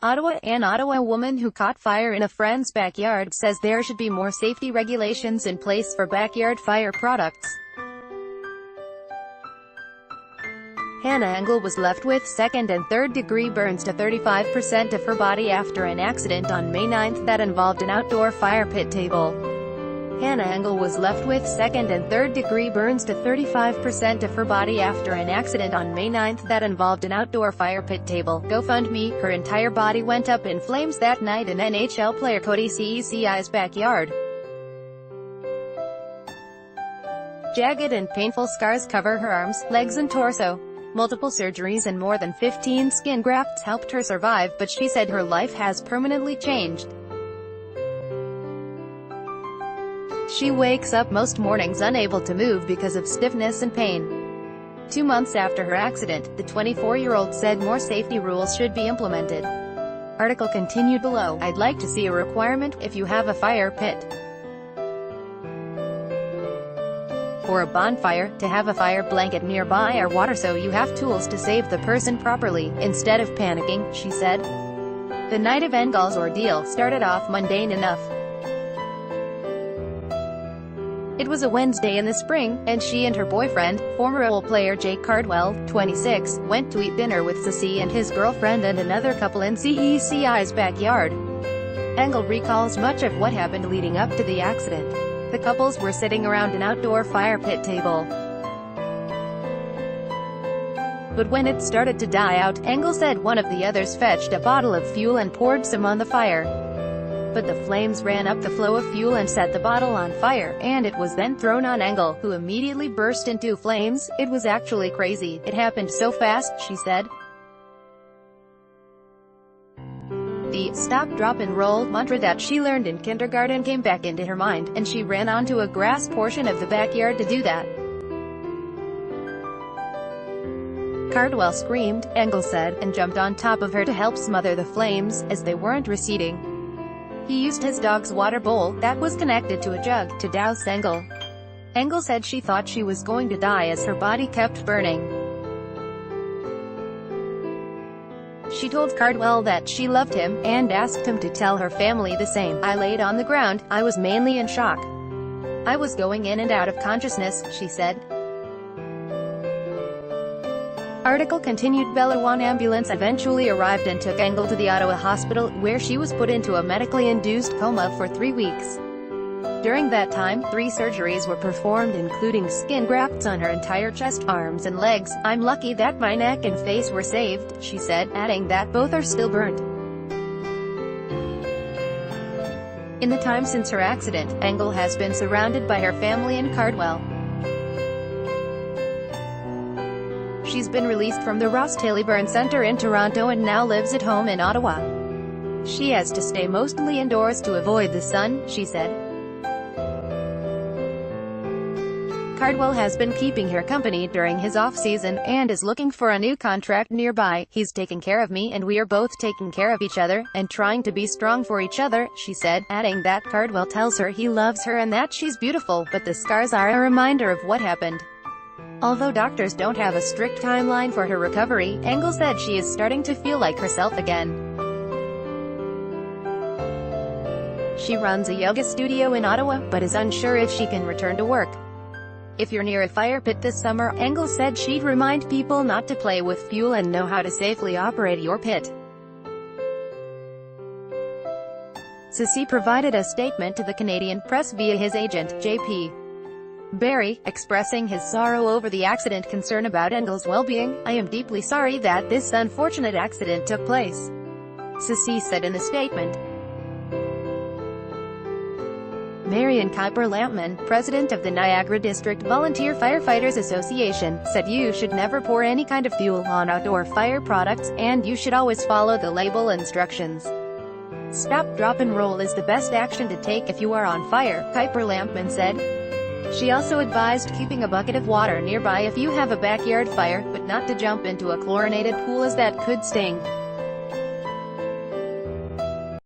Ottawa. An Ottawa woman who caught fire in a friend's backyard says there should be more safety regulations in place for backyard fire products. Hannah Engel was left with second and third-degree burns to 35% of her body after an accident on May 9 that involved an outdoor fire pit table. Hannah Engel was left with second and third-degree burns to 35% of her body after an accident on May 9 that involved an outdoor fire pit table. GoFundMe. Her entire body went up in flames that night in NHL player Cody Ceci's backyard. Jagged and painful scars cover her arms, legs and torso. Multiple surgeries and more than 15 skin grafts helped her survive, but she said her life has permanently changed. She wakes up most mornings unable to move because of stiffness and pain. 2 months after her accident, the 24-year-old said more safety rules should be implemented. Article continued below. I'd like to see a requirement, if you have a fire pit or a bonfire, to have a fire blanket nearby or water so you have tools to save the person properly, instead of panicking, she said. The night of Engel's ordeal started off mundane enough. It was a Wednesday in the spring, and she and her boyfriend, former NHL player Jake Cardwell, 26, went to eat dinner with Ceci and his girlfriend and another couple in Ceci's backyard. Engel recalls much of what happened leading up to the accident. The couples were sitting around an outdoor fire pit table. But when it started to die out, Engel said one of the others fetched a bottle of fuel and poured some on the fire. But the flames ran up the flow of fuel and set the bottle on fire, and it was then thrown on Engel, who immediately burst into flames. It was actually crazy. It happened so fast, she said. The stop, drop and roll mantra that she learned in kindergarten came back into her mind, and she ran onto a grass portion of the backyard to do that. Cardwell screamed, Engel said, and jumped on top of her to help smother the flames, as they weren't receding. He used his dog's water bowl, that was connected to a jug, to douse Engel. Engel said she thought she was going to die as her body kept burning. She told Cardwell that she loved him, and asked him to tell her family the same. I laid on the ground, I was mainly in shock. I was going in and out of consciousness, she said. Article continued. Bellevue ambulance eventually arrived and took Engel to the Ottawa hospital, where she was put into a medically induced coma for 3 weeks. During that time, 3 surgeries were performed, including skin grafts on her entire chest, arms and legs. I'm lucky that my neck and face were saved, she said, adding that both are still burnt. In the time since her accident, Engel has been surrounded by her family and Cardwell. She's been released from the Ross Taylor Burn Center in Toronto and now lives at home in Ottawa. She has to stay mostly indoors to avoid the sun, she said. Cardwell has been keeping her company during his off-season, and is looking for a new contract nearby. He's taking care of me and we are both taking care of each other, and trying to be strong for each other, she said, adding that Cardwell tells her he loves her and that she's beautiful, but the scars are a reminder of what happened. Although doctors don't have a strict timeline for her recovery, Engel said she is starting to feel like herself again. She runs a yoga studio in Ottawa, but is unsure if she can return to work. If you're near a fire pit this summer, Engel said she'd remind people not to play with fuel and know how to safely operate your pit. Ceci provided a statement to the Canadian press via his agent, J.P. Barry, expressing his sorrow over the accident, concern about Engel's well-being. I am deeply sorry that this unfortunate accident took place, Ceci said in a statement. Marion Kuiper-Lampman, president of the Niagara District Volunteer Firefighters Association, said you should never pour any kind of fuel on outdoor fire products, and you should always follow the label instructions. Stop, drop and roll is the best action to take if you are on fire, Kuiper-Lampman said. She also advised keeping a bucket of water nearby if you have a backyard fire, but not to jump into a chlorinated pool as that could sting.